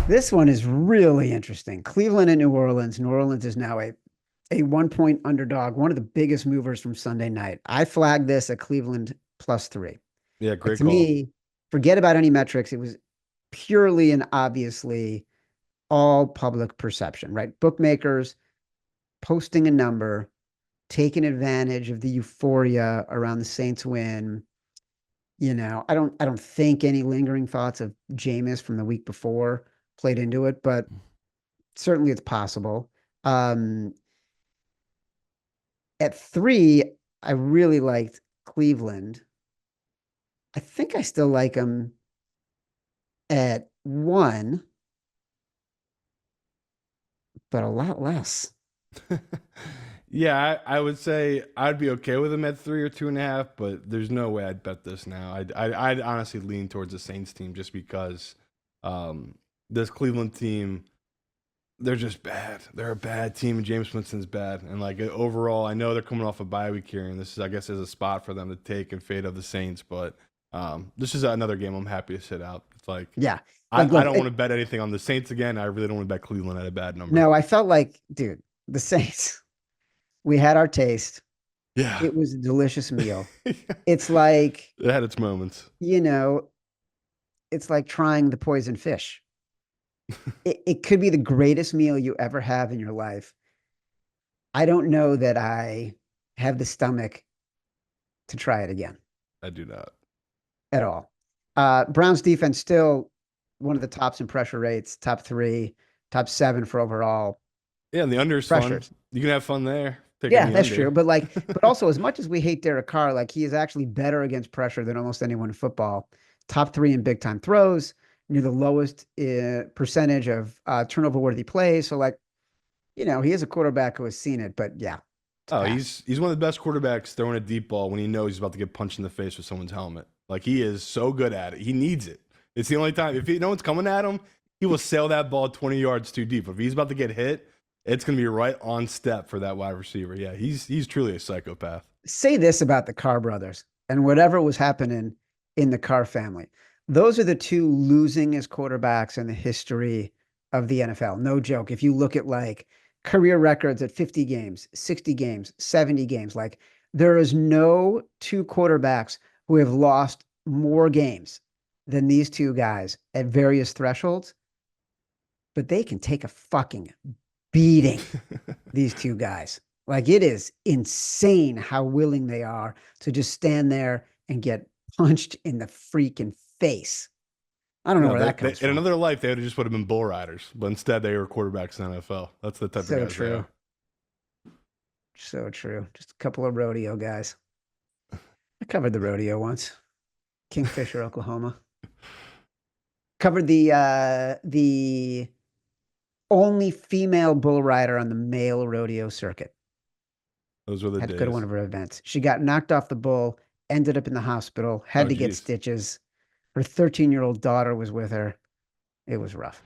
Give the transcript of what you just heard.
This one is really interesting. Cleveland and New Orleans. New Orleans is now a 1 point underdog, one of the biggest movers from Sunday night. I flagged this at Cleveland +3. Yeah, Like great to call. me, forget about any metrics. It was purely and obviously all public perception, right? Bookmakers posting a number, taking advantage of the euphoria around the Saints win. I don't think any lingering thoughts of Jameis from the week before played into it, but certainly it's possible. Um, at 3, I really liked Cleveland. I think I still like them at 1, but a lot less. Yeah, I would say I'd be okay with him at 3 or 2.5, but there's no way I'd bet this now. I'd honestly lean towards the Saints team just because um, this Cleveland team, they're just bad. They're a bad team, and James Winston's bad. And like overall, I know they're coming off a bye week here, and this is, I guess, is a spot for them to take and fade of the Saints. But this is another game I'm happy to sit out. It's like Yeah. Like, I look, don't want to bet anything on the Saints again. I really don't want to bet Cleveland at a bad number. no, I felt like, dude, the Saints, we had our taste. Yeah, It was a delicious meal. it It's like, had its moments. you know, it's like trying the poison fish. It could be the greatest meal you ever have in your life. I don't know that I have the stomach to try it again I do not. at all. Browns defense still one of the tops in pressure rates, top 3, top 7 for overall Yeah, and the under is fun. pressures. You can have fun there picking Yeah, the that's true. under. But also as much as we hate Derek Carr, like he is actually better against pressure than almost anyone in football. Top 3 in big time throws, near the lowest percentage of turnover worthy plays. So like, he is a quarterback who has seen it, but yeah, it's a Oh, pass. he's one of the best quarterbacks throwing a deep ball when he knows he's about to get punched in the face with someone's helmet. Like he is so good at it. He needs it. It's the only time if no one's coming at him, he will sail that ball 20 yards too deep. If he's about to get hit, it's gonna be right on step for that wide receiver. Yeah, he's truly a psychopath. Say this about the Carr brothers and whatever was happening in the Carr family. Those are the two losingest quarterbacks in the history of the NFL. No joke. If you look at like career records at 50 games, 60 games, 70 games, like there is no two quarterbacks who have lost more games than these two guys at various thresholds, but they can take a fucking beating, these two guys. Like it is insane how willing they are to just stand there and get punched in the freaking face. I don't know No, where that comes in from. another life they would have just would have been bull riders, but instead they were quarterbacks in the NFL. That's the type of So guys they true. are. So true. Just a couple of rodeo guys. I covered the rodeo once. Kingfisher, Oklahoma. Covered the only female bull rider on the male rodeo circuit. Those were the Had to go to one days. of her events. She got knocked off the bull, ended up in the hospital, had Oh, to get geez. stitches. Her 13-year-old daughter was with her. It was rough.